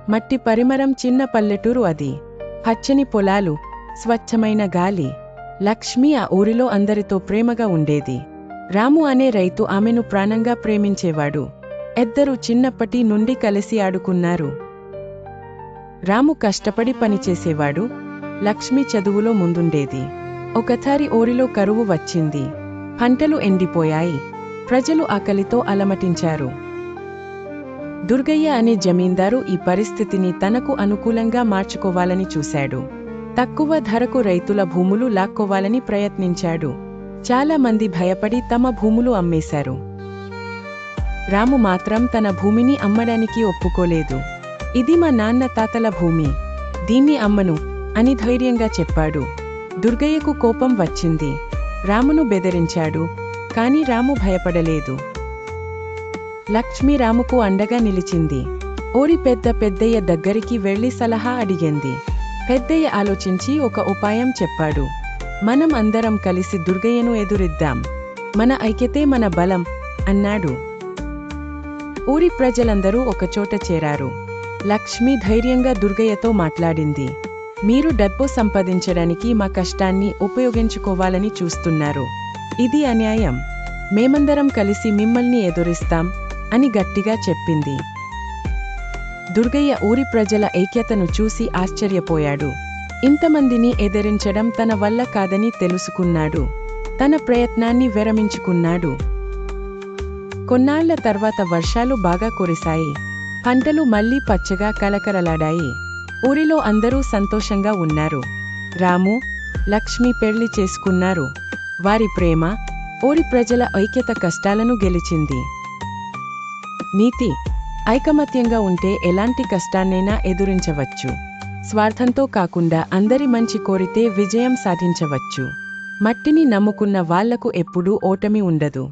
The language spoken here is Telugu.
మట్టి పరిమరం, చిన్న పల్లెటూరు అది. పచ్చని పొలాలు, స్వచ్ఛమైన గాలి. లక్ష్మి ఆ ఊరిలో అందరితో ప్రేమగా ఉండేది. రాము అనే రైతు ఆమెను ప్రాణంగా ప్రేమించేవాడు. ఇద్దరూ చిన్నప్పటి నుండి కలిసి ఆడుకున్నారు. రాము కష్టపడి పనిచేసేవాడు, లక్ష్మి చదువులో ముందుండేది. ఒకసారి ఊరిలో కరువు వచ్చింది. పంటలు ఎండిపోయాయి. ప్రజలు ఆకలితో అలమటించారు. దుర్గయ్య అనే జమీందారు ఈ పరిస్థితిని తనకు అనుకూలంగా మార్చుకోవాలని చూశాడు. తక్కువ ధరకు రైతుల భూములు లాక్కోవాలని ప్రయత్నించాడు. చాలా మంది భయపడి తమ భూములు అమ్మేశారు. రాము మాత్రం తన భూమిని అమ్మడానికి ఒప్పుకోలేదు. ఇది మా నాన్న తాతల భూమి, దీన్ని అమ్మను అని ధైర్యంగా చెప్పాడు. దుర్గయ్యకు కోపం వచ్చింది. రామును బెదిరించాడు. కాని రాము భయపడలేదు. లక్ష్మి రాముకు అండగా నిలిచింది. ఊరి పెద్దయ్య దగ్గరికి వెళ్లి సలహా అడిగింది. పెద్దయ్య ఆలోచించి ఒక ఉపాయం చెప్పాడు. మనం అందరం కలిసి దుర్గయ్యను ఎదురిద్దాం. మన ఐక్యతే మన బలం అన్నాడు. ఊరి ప్రజలందరూ ఒకచోట చేరారు. లక్ష్మి ధైర్యంగా దుర్గయ్యతో మాట్లాడింది. మీరు డబ్బు సంపాదించడానికి మా కష్టాన్ని ఉపయోగించుకోవాలని చూస్తున్నారు. ఇది అన్యాయం. మేమందరం కలిసి మిమ్మల్ని ఎదురిస్తాం అని గట్టిగా చెప్పింది. దుర్గయ్య ఊరి ప్రజల ఐక్యతను చూసి ఆశ్చర్యపోయాడు. ఇంతమందిని ఎదిరించడం తన వల్ల కాదని తెలుసుకున్నాడు. తన ప్రయత్నాన్ని విరమించుకున్నాడు. కొన్నాళ్ల తర్వాత వర్షాలు బాగా కురిశాయి. పంటలు మళ్లీ పచ్చగా కలకలలాడాయి. ఊరిలో అందరూ సంతోషంగా ఉన్నారు. రాము, లక్ష్మి పెళ్లి చేసుకున్నారు. వారి ప్రేమ, ఊరి ప్రజల ఐక్యత కష్టాలను గెలిచింది. నీతి: ఐకమత్యంగా ఉంటే ఎలాంటి కష్టాన్నైనా ఎదురించవచ్చు. స్వార్థంతో కాకుండా అందరి మంచి కోరితే విజయం సాధించవచ్చు. మట్టిని నమ్ముకున్న వాళ్లకు ఎప్పుడూ ఓటమి ఉండదు.